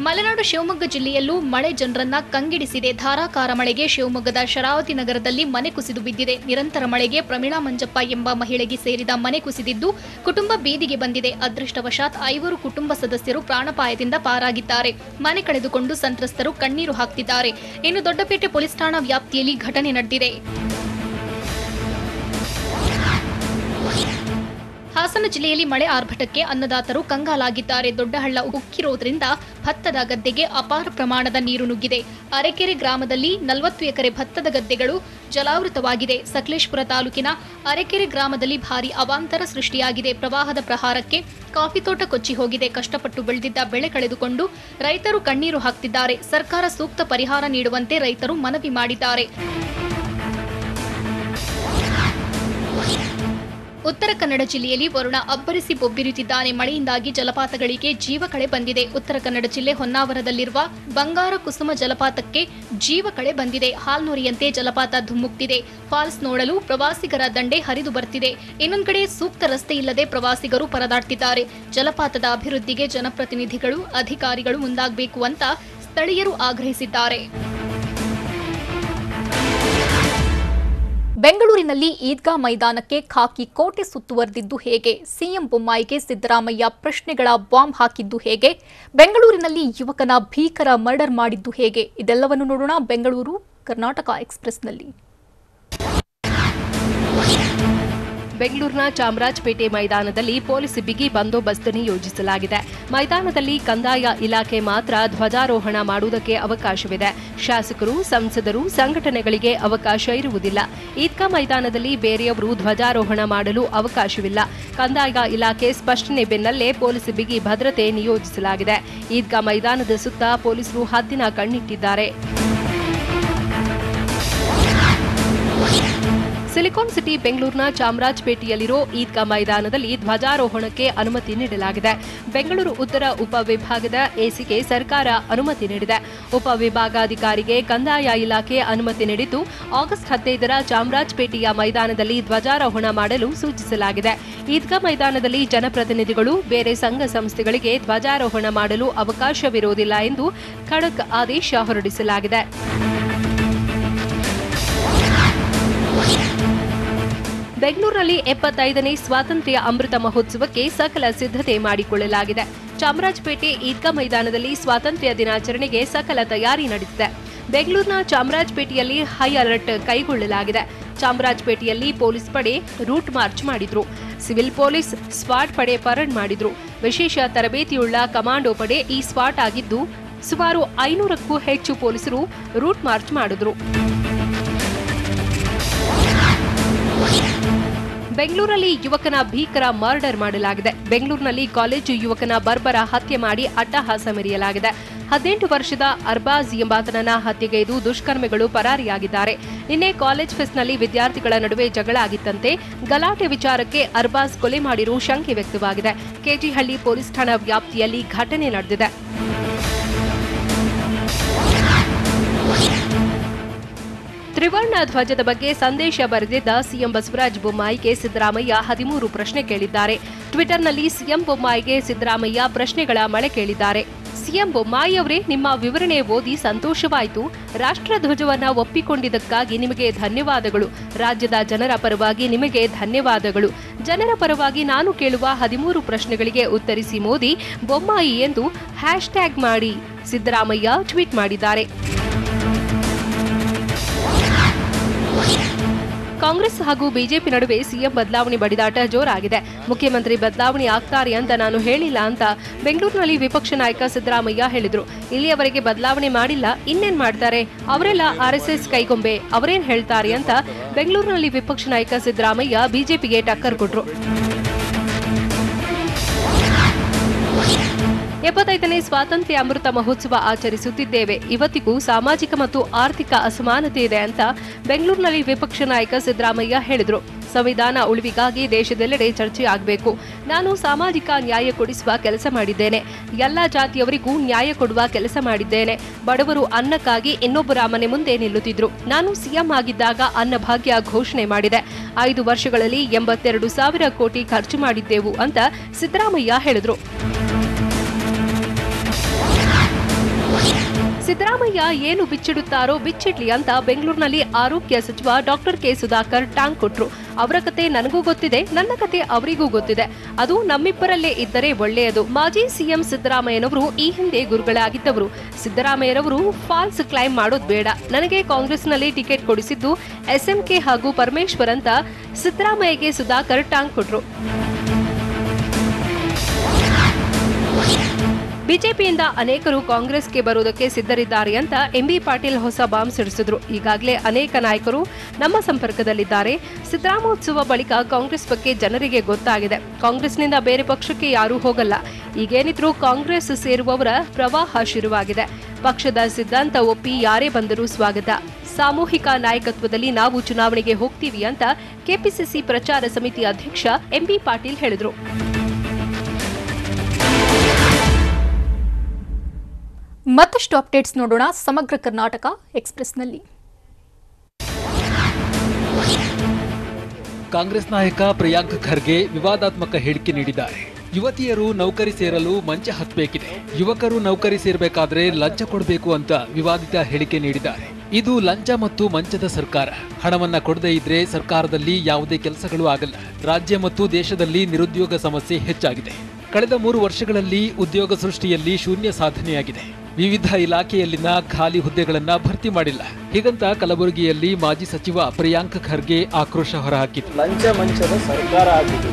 ಮಲೆನಾಡು ಶಿವಮೊಗ್ಗ ಜಿಲ್ಲೆಯಲ್ಲೂ ಮಳೆ ಜನರನ್ನ ಕಂಗೆಡಿಸಿದೆ. ಧಾರಾಕಾರ ಮಳೆಗೆ ಶಿವಮೊಗ್ಗದ ಶರಾವತಿ ನಗರದಲ್ಲಿ ಮನೆ ಕುಸಿದು ಬಿದ್ದಿದೆ. ನಿರಂತರ ಮಳೆಗೆ ಪ್ರಮೀಳಾ ಮಂಜಪ್ಪ ಎಂಬ ಮಹಿಳೆಗೆ ಸೇರಿದ ಮನೆ ಕುಸಿದಿದ್ದು ಕುಟುಂಬ ಬೀದಿಗೆ ಬಂದಿದೆ. ಅದೃಷ್ಟವಶಾತ್ 5 ಕುಟುಂಬ ಸದಸ್ಯರು ಪ್ರಾಣಾಪಾಯದಿಂದ ಪಾರಾಗಿದ್ದಾರೆ. ಮನೆ ಕಳೆದುಕೊಂಡು ಸಂತ್ರಸ್ತರು ಕಣ್ಣೀರು ಹಾಕ್ತಿದ್ದಾರೆ. ಇನ್ನು ದೊಡ್ಡಪೇಟೆ ಪೊಲೀಸ್ ಠಾಣಾ ವ್ಯಾಪ್ತಿಯಲ್ಲಿ ಘಟನೆ ನಡೆದಿದೆ. ಹಾಸನ ಜಿಲ್ಲೆಯಲ್ಲಿ ಮಳೆ ಆರ್ಭಟಕ್ಕೆ ಅನ್ನದಾತರು ಕಂಗಾಲಾಗಿದ್ದಾರೆ. ದೊಡ್ಡಹಳ್ಳ ಉಕ್ಕಿರೋದ್ರಿಂದ ಭತ್ತದ ಗದ್ದೆಗೆ ಅಪಾರ ಪ್ರಮಾಣದ ನೀರು ನುಗ್ಗಿದೆ. ಅರೆಕೆರೆ ಗ್ರಾಮದಲ್ಲಿ 40 ಎಕರೆ ಭತ್ತದ ಗದ್ದೆಗಳು ಜಲಾವೃತವಾಗಿದೆ. ಸಕಲೇಶಪುರ ತಾಲೂಕಿನ ಅರೆಕೆರೆ ಗ್ರಾಮದಲ್ಲಿ ಭಾರೀ ಅವಾಂತರ ಸೃಷ್ಟಿಯಾಗಿದೆ. ಪ್ರವಾಹದ ಪ್ರಹಾರಕ್ಕೆ ಕಾಫಿ ತೋಟ ಕೊಚ್ಚಿ ಹೋಗಿದೆ. ಕಷ್ಟಪಟ್ಟು ಬೆಳೆದಿದ್ದ ಬೆಳೆ ಕಳೆದುಕೊಂಡು ರೈತರು ಕಣ್ಣೀರು ಹಾಕ್ತಿದ್ದಾರೆ. ಸರ್ಕಾರ ಸೂಕ್ತ ಪರಿಹಾರ ನೀಡುವಂತೆ ರೈತರು ಮನವಿ ಮಾಡಿದ್ದಾರೆ. ಉತ್ತರ ಕನ್ನಡ ಜಿಲ್ಲೆಯಲ್ಲಿ ವರುಣ ಅಬ್ಬರಿಸಿ ಬೊಬ್ಬಿರುತ್ತಿದ್ದಾನೆ. ಮಳೆಯಿಂದಾಗಿ ಜಲಪಾತಗಳಿಗೆ ಜೀವಕಳೆ ಬಂದಿದೆ. ಉತ್ತರ ಕನ್ನಡ ಜಿಲ್ಲೆ ಹೊನ್ನಾವರದಲ್ಲಿರುವ ಬಂಗಾರ ಕುಸುಮ ಜಲಪಾತಕ್ಕೆ ಜೀವಕಳೆ ಬಂದಿದೆ. ಹಾಲ್ನೊರೆಯಂತೆ ಜಲಪಾತ ಧುಮ್ಮುಕ್ತಿದೆ. ಫಾಲ್ಸ್ ನೋಡಲು ಪ್ರವಾಸಿಗರ ದಂಡೆ ಹರಿದು ಬರ್ತಿದೆ. ಇನ್ನೊಂದು ಕಡೆ ಸೂಕ್ತ ರಸ್ತೆ ಇಲ್ಲದೆ ಪ್ರವಾಸಿಗರು ಪರದಾಡ್ತಿದ್ದಾರೆ. ಜಲಪಾತದ ಅಭಿವೃದ್ಧಿಗೆ ಜನಪ್ರತಿನಿಧಿಗಳು, ಅಧಿಕಾರಿಗಳು ಮುಂದಾಗಬೇಕು ಅಂತ ಸ್ಥಳೀಯರು ಆಗ್ರಹಿಸಿದ್ದಾರೆ. ಬೆಂಗಳೂರಿನಲ್ಲಿ ಈದ್ಗಾ ಮೈದಾನಕ್ಕೆ ಖಾಕಿ ಕೋಟೆ ಸುತ್ತುವರೆದಿದ್ದು ಹೇಗೆ? ಸಿಎಂ ಬೊಮ್ಮಾಯಿಗೆ ಸಿದ್ದರಾಮಯ್ಯ ಪ್ರಶ್ನೆಗಳ ಬಾಂಬ್ ಹಾಕಿದ್ದು ಹೇಗೆ? ಬೆಂಗಳೂರಿನಲ್ಲಿ ಯುವಕನ ಭೀಕರ ಮರ್ಡರ್ ಮಾಡಿದ್ದು ಹೇಗೆ? ಇದೆಲ್ಲವನ್ನು ನೋಡೋಣ ಬೆಂಗಳೂರು ಕರ್ನಾಟಕ ಎಕ್ಸ್‌ಪ್ರೆಸ್‌ನಲ್ಲಿ. ಬೆಂಗಳೂರಿನ ಚಾಮರಾಜಪೇಟೆ ಮೈದಾನದಲ್ಲಿ ಪೊಲೀಸ್ ಬಿಗಿ ಬಂದೋಬಸ್ತ್ ನಿಯೋಜಿಸಲಾಗಿದೆ. ಮೈದಾನದಲ್ಲಿ ಕಂದಾಯ ಇಲಾಖೆ ಮಾತ್ರ ಧ್ವಜಾರೋಹಣ ಮಾಡುವುದಕ್ಕೆ ಅವಕಾಶವಿದೆ. ಶಾಸಕರು, ಸಂಸದರು, ಸಂಘಟನೆಗಳಿಗೆ ಅವಕಾಶ ಇರುವುದಿಲ್ಲ. ಈದ್ಗಾ ಮೈದಾನದಲ್ಲಿ ಬೇರೆಯವರು ಧ್ವಜಾರೋಹಣ ಮಾಡಲು ಅವಕಾಶವಿಲ್ಲ. ಕಂದಾಯ ಇಲಾಖೆ ಸ್ಪಷ್ಟನೆ ಬೆನ್ನಲ್ಲೇ ಪೊಲೀಸ್ ಬಿಗಿ ಭದ್ರತೆ ನಿಯೋಜಿಸಲಾಗಿದೆ. ಈದ್ಗಾ ಮೈದಾನದ ಸುತ್ತ ಪೊಲೀಸರು ಹದ್ದಿನ ಕಣ್ಣಿಟ್ಟಿದ್ದಾರೆ. ಸಿಲಿಕಾನ್ ಸಿಟಿ ಬೆಂಗಳೂರಿನ ಚಾಮರಾಜಪೇಟೆಯಲ್ಲಿರೋ ಈದ್ಗಾ ಮೈದಾನದಲ್ಲಿ ಧ್ವಜಾರೋಹಣಕ್ಕೆ ಅನುಮತಿ ನೀಡಲಾಗಿದೆ. ಬೆಂಗಳೂರು ಉತ್ತರ ಉಪವಿಭಾಗದ ಎಸಿಗೆ ಸರ್ಕಾರ ಅನುಮತಿ ನೀಡಿದೆ. ಉಪವಿಭಾಗಾಧಿಕಾರಿಗೆ ಕಂದಾಯ ಇಲಾಖೆ ಅನುಮತಿ ನೀಡಿದ್ದು, ಆಗಸ್ಟ್ 15ರ ಚಾಮರಾಜಪೇಟೆಯ ಮೈದಾನದಲ್ಲಿ ಧ್ವಜಾರೋಹಣ ಮಾಡಲು ಸೂಚಿಸಲಾಗಿದೆ. ಈದ್ಗಾ ಮೈದಾನದಲ್ಲಿ ಜನಪ್ರತಿನಿಧಿಗಳು, ಬೇರೆ ಸಂಘ ಸಂಸ್ಥೆಗಳಿಗೆ ಧ್ವಜಾರೋಹಣ ಮಾಡಲು ಅವಕಾಶವಿರುವುದಿಲ್ಲ ಎಂದು ಖಡಕ್ ಆದೇಶ ಹೊರಡಿಸಲಾಗಿದೆ. ಬೆಂಗಳೂರಿನಲ್ಲಿ 75ನೇ ಸ್ವಾತಂತ್ರ್ಯ ಅಮೃತ ಮಹೋತ್ಸವಕ್ಕೆ ಸಕಲ ಸಿದ್ಧತೆ ಮಾಡಿಕೊಳ್ಳಲಾಗಿದೆ. ಚಾಮರಾಜಪೇಟೆ ಈದ್ಗಾ ಮೈದಾನದಲ್ಲಿ ಸ್ವಾತಂತ್ರ್ಯ ದಿನಾಚರಣೆಗೆ ಸಕಲ ತಯಾರಿ ನಡೆದಿದೆ. ಬೆಂಗಳೂರಿನ ಚಾಮರಾಜಪೇಟೆಯಲ್ಲಿ ಹೈ ಅಲರ್ಟ್ ಕೈಗೊಳ್ಳಲಾಗಿದೆ. ಚಾಮರಾಜಪೇಟೆಯಲ್ಲಿ ಪೊಲೀಸ್ ಪಡೆ ರೂಟ್ ಮಾರ್ಚ್ ಮಾಡಿದ್ರು. ಸಿವಿಲ್ ಪೊಲೀಸ್, ಸ್ವಾಟ್ ಪಡೆ ಪರೇಡ್ ಮಾಡಿದ್ರು. ವಿಶೇಷ ತರಬೇತಿಯುಳ್ಳ ಕಮಾಂಡೋ ಪಡೆ ಈ ಸ್ವಾಟ್ ಆಗಿದ್ದು, ಸುಮಾರು 500ಕ್ಕೂ ಹೆಚ್ಚು ಪೊಲೀಸರು ರೂಟ್ ಮಾರ್ಚ್ ಮಾಡಿದ್ರು. ಬೆಂಗಳೂರಲ್ಲಿ ಯುವಕನ ಭೀಕರ ಮರ್ಡರ್ ಮಾಡಲಾಗಿದೆ. ಬೆಂಗಳೂರಿನಲ್ಲಿ ಕಾಲೇಜು ಯುವಕನ ಬರ್ಬರ ಹತ್ಯೆ ಮಾಡಿ ಅಟ್ಟಹಾಸ ಮೆರೆಯಲಾಗಿದೆ. 18 ವರ್ಷದ ಅರ್ಬಾಜ್ ಎಂಬಾತನನ್ನ ಹತ್ಯೆಗೈದು ದುಷ್ಕರ್ಮಿಗಳು ಪರಾರಿಯಾಗಿದ್ದಾರೆ. ನಿನ್ನೆ ಕಾಲೇಜ್ ಫೆಸ್ಟ್ನಲ್ಲಿ ವಿದ್ಯಾರ್ಥಿಗಳ ನಡುವೆ ಜಗಳ ಆಗಿತ್ತಂತೆ. ಗಲಾಟೆ ವಿಚಾರಕ್ಕೆ ಅರ್ಬಾಜ್ ಕೊಲೆ ಮಾಡಿರುವ ಶಂಕೆ ವ್ಯಕ್ತವಾಗಿದೆ. ಕೆಜಿಹಳ್ಳಿ ಪೊಲೀಸ್ ಠಾಣಾ ವ್ಯಾಪ್ತಿಯಲ್ಲಿ ಘಟನೆ ನಡೆದಿದೆ. ತ್ರಿವರ್ಣ ಧ್ವಜದ ಬಗ್ಗೆ ಸಂದೇಶ ಬರೆದಿದ್ದ ಸಿಎಂ ಬಸವರಾಜ ಬೊಮ್ಮಾಯಿಗೆ ಸಿದ್ದರಾಮಯ್ಯ 13 ಪ್ರಶ್ನೆ ಕೇಳಿದ್ದಾರೆ. ಟ್ವಿಟರ್ನಲ್ಲಿ ಸಿಎಂ ಬೊಮ್ಮಾಯಿಗೆ ಸಿದ್ದರಾಮಯ್ಯ ಪ್ರಶ್ನೆಗಳ ಮಳೆ ಕೇಳಿದ್ದಾರೆ. ಸಿಎಂ ಬೊಮ್ಮಾಯಿ ಅವರೇ, ನಿಮ್ಮ ವಿವರಣೆ ಓದಿ ಸಂತೋಷವಾಯಿತು. ರಾಷ್ಟ್ರ ಧ್ವಜವನ್ನ ಒಪ್ಪಿಕೊಂಡಿದ್ದಕ್ಕಾಗಿ ನಿಮಗೆ ಧನ್ಯವಾದಗಳು. ರಾಜ್ಯದ ಜನರ ಪರವಾಗಿ ನಿಮಗೆ ಧನ್ಯವಾದಗಳು. ಜನರ ಪರವಾಗಿ ನಾನು ಕೇಳುವ 13 ಪ್ರಶ್ನೆಗಳಿಗೆ ಉತ್ತರಿಸಿ ಮೋದಿ, ಬೊಮ್ಮಾಯಿ ಎಂದು ಹ್ಯಾಶ್ಟ್ಯಾಗ್ ಮಾಡಿ ಸಿದ್ದರಾಮಯ್ಯ ಟ್ವೀಟ್ ಮಾಡಿದ್ದಾರೆ. ಕಾಂಗ್ರೆಸ್ ಹಾಗೂ ಬಿಜೆಪಿ ನಡುವೆ ಸಿಎಂ ಬದಲಾವಣೆ ಬಡಿದಾಟ ಜೋರಾಗಿದೆ. ಮುಖ್ಯಮಂತ್ರಿ ಬದಲಾವಣೆ ಆಗ್ತಾರೆ ಅಂತ ನಾನು ಹೇಳಿಲ್ಲ ಅಂತ ಬೆಂಗಳೂರಿನಲ್ಲಿ ವಿಪಕ್ಷ ನಾಯಕ ಸಿದ್ದರಾಮಯ್ಯ ಹೇಳಿದ್ರು. ಇಲ್ಲಿಯವರೆಗೆ ಬದಲಾವಣೆ ಮಾಡಿಲ್ಲ, ಇನ್ನೇನ್ ಮಾಡ್ತಾರೆ, ಅವರೆಲ್ಲ ಆರ್ಎಸ್ಎಸ್ ಕೈಗೊಂಬೆ, ಅವರೇನ್ ಹೇಳ್ತಾರೆ ಅಂತ ಬೆಂಗಳೂರಿನಲ್ಲಿ ವಿಪಕ್ಷ ನಾಯಕ ಸಿದ್ದರಾಮಯ್ಯ ಬಿಜೆಪಿಗೆ ಟಕ್ಕರ್ ಕೊಟ್ರು. 75ನೇ ಸ್ವಾತಂತ್ರ್ಯ ಅಮೃತ ಮಹೋತ್ಸವ ಆಚರಿಸುತ್ತಿದ್ದೇವೆ. ಇವತ್ತಿಗೂ ಸಾಮಾಜಿಕ ಮತ್ತು ಆರ್ಥಿಕ ಅಸಮಾನತೆ ಇದೆ ಅಂತ ಬೆಂಗಳೂರಿನಲ್ಲಿ ವಿಪಕ್ಷ ನಾಯಕ ಸಿದ್ದರಾಮಯ್ಯ ಹೇಳಿದರು. ಸಂವಿಧಾನ ಉಳಿವಿಗಾಗಿ ದೇಶದೆಲ್ಲೆಡೆ ಚರ್ಚೆ ಆಗಬೇಕು. ನಾನು ಸಾಮಾಜಿಕ ನ್ಯಾಯ ಕೊಡಿಸುವ ಕೆಲಸ ಮಾಡಿದ್ದೇನೆ. ಎಲ್ಲ ಜಾತಿಯವರಿಗೂ ನ್ಯಾಯ ಕೊಡುವ ಕೆಲಸ ಮಾಡಿದ್ದೇನೆ. ಬಡವರು ಅನ್ನಕ್ಕಾಗಿ ಇನ್ನೊಬ್ಬರ ಮನೆ ಮುಂದೆ ನಿಲ್ಲುತ್ತಿದ್ರು. ನಾನು ಸಿಎಂ ಆಗಿದ್ದಾಗ ಅನ್ನಭಾಗ್ಯ ಘೋಷಣೆ ಮಾಡಿದೆ. 5 ವರ್ಷಗಳಲ್ಲಿ 82,000 ಕೋಟಿ ಖರ್ಚು ಮಾಡಿದ್ದೆವು ಅಂತ ಸಿದ್ದರಾಮಯ್ಯ ಹೇಳಿದರು. ಸಿದ್ದರಾಮಯ್ಯ ಏನು ಬಿಚ್ಚಿಡುತ್ತಾರೋ ಬಿಚ್ಚಿಡ್ಲಿ ಅಂತ ಬೆಂಗಳೂರಿನಲ್ಲಿ ಆರೋಗ್ಯ ಸಚಿವ ಡಾಕ್ಟರ್ ಕೆ ಸುಧಾಕರ್ ಟಾಂಗ್ ಕೊಟ್ರು. ಅವರ ಕತೆ ನನಗೂ ಗೊತ್ತಿದೆ, ನನ್ನ ಕತೆ ಅವರಿಗೂ ಗೊತ್ತಿದೆ. ಅದು ನಮ್ಮಿಬ್ಬರಲ್ಲೇ ಇದ್ದರೆ ಒಳ್ಳೆಯದು. ಮಾಜಿ ಸಿಎಂ ಸಿದ್ದರಾಮಯ್ಯನವರು ಈ ಹಿಂದೆ ಗುರುಗಳಾಗಿದ್ದವರು. ಸಿದ್ದರಾಮಯ್ಯನವರು ಫಾಲ್ಸ್ ಕ್ಲೈಮ್ ಮಾಡೋದು ಬೇಡ. ನನಗೆ ಕಾಂಗ್ರೆಸ್ನಲ್ಲಿ ಟಿಕೆಟ್ ಕೊಡಿಸಿದ್ದು ಎಸ್ಎಂಕೆ ಹಾಗೂ ಪರಮೇಶ್ವರ್ ಅಂತ ಸಿದ್ದರಾಮಯ್ಯಗೆ ಸುಧಾಕರ್ ಟಾಂಗ್ ಕೊಟ್ರು. ಬಿಜೆಪಿಯಿಂದ ಅನೇಕರು ಕಾಂಗ್ರೆಸ್ಗೆ ಬರುವುದಕ್ಕೆ ಸಿದ್ಧರಿದ್ದಾರೆ ಅಂತ ಎಂಬಿ ಪಾಟೀಲ್ ಹೊಸ ಬಾಂಬ್ ಸಿಡಿಸಿದ್ರು. ಈಗಾಗಲೇ ಅನೇಕ ನಾಯಕರು ನಮ್ಮ ಸಂಪರ್ಕದಲ್ಲಿದ್ದಾರೆ. ಸಿದ್ದರಾಮೋತ್ಸವ ಬಳಿಕ ಕಾಂಗ್ರೆಸ್ ಬಗ್ಗೆ ಜನರಿಗೆ ಗೊತ್ತಾಗಿದೆ. ಕಾಂಗ್ರೆಸ್ನಿಂದ ಬೇರೆ ಪಕ್ಷಕ್ಕೆ ಯಾರೂ ಹೋಗಲ್ಲ. ಈಗೇನಿದ್ರೂ ಕಾಂಗ್ರೆಸ್ ಸೇರುವವರ ಪ್ರವಾಹ ಶುರುವಾಗಿದೆ. ಪಕ್ಷದ ಸಿದ್ಧಾಂತ ಒಪ್ಪಿ ಯಾರೇ ಬಂದರೂ ಸ್ವಾಗತ. ಸಾಮೂಹಿಕ ನಾಯಕತ್ವದಲ್ಲಿ ನಾವು ಚುನಾವಣೆಗೆ ಹೋಗ್ತೀವಿ ಅಂತ ಕೆಪಿಸಿಸಿ ಪ್ರಚಾರ ಸಮಿತಿ ಅಧ್ಯಕ್ಷ ಎಂಬಿ ಪಾಟೀಲ್ ಹೇಳಿದರು. ಮತ್ತಷ್ಟು ಅಪ್ಡೇಟ್ಸ್ ನೋಡೋಣ ಸಮಗ್ರ ಕರ್ನಾಟಕ ಎಕ್ಸ್‌ಪ್ರೆಸ್‌ನಲ್ಲಿ. ಕಾಂಗ್ರೆಸ್ ನಾಯಕ ಪ್ರಿಯಾಂಕ್ ಖರ್ಗೆ ವಿವಾದಾತ್ಮಕ ಹೇಳಿಕೆ ನೀಡಿದ್ದಾರೆ. ಯುವತಿಯರು ನೌಕರಿ ಸೇರಲು ಮಂಚ ಹತ್ತಬೇಕಿದೆ, ಯುವಕರು ನೌಕರಿ ಸೇರಬೇಕಾದ್ರೆ ಲಂಚ ಕೊಡಬೇಕು ಅಂತ ವಿವಾದಿತ ಹೇಳಿಕೆ ನೀಡಿದ್ದಾರೆ. ಇದು ಲಂಚ ಮತ್ತು ಮಂಚದ ಸರ್ಕಾರ. ಹಣವನ್ನ ಕೊಡದೇ ಇದ್ರೆ ಸರ್ಕಾರದಲ್ಲಿ ಯಾವುದೇ ಕೆಲಸಗಳು ಆಗಲ್ಲ. ರಾಜ್ಯ ಮತ್ತು ದೇಶದಲ್ಲಿ ನಿರುದ್ಯೋಗ ಸಮಸ್ಯೆ ಹೆಚ್ಚಾಗಿದೆ. ಕಳೆದ 3 ವರ್ಷಗಳಲ್ಲಿ ಉದ್ಯೋಗ ಸೃಷ್ಟಿಯಲ್ಲಿ ಶೂನ್ಯ ಸಾಧನೆಯಾಗಿದೆ. ವಿವಿಧ ಇಲಾಖೆಯಲ್ಲಿನ ಖಾಲಿ ಹುದ್ದೆಗಳನ್ನ ಭರ್ತಿ ಮಾಡಿಲ್ಲ. ಹೀಗಂತ ಕಲಬುರಗಿಯಲ್ಲಿ ಮಾಜಿ ಸಚಿವ ಪ್ರಿಯಾಂಕ್ ಖರ್ಗೆ ಆಕ್ರೋಶ ಹೊರಹಾಕಿದ್ರು. ಲಂಚ ಮಂಚದ ಸರ್ಕಾರ ಆಗಿದ್ದು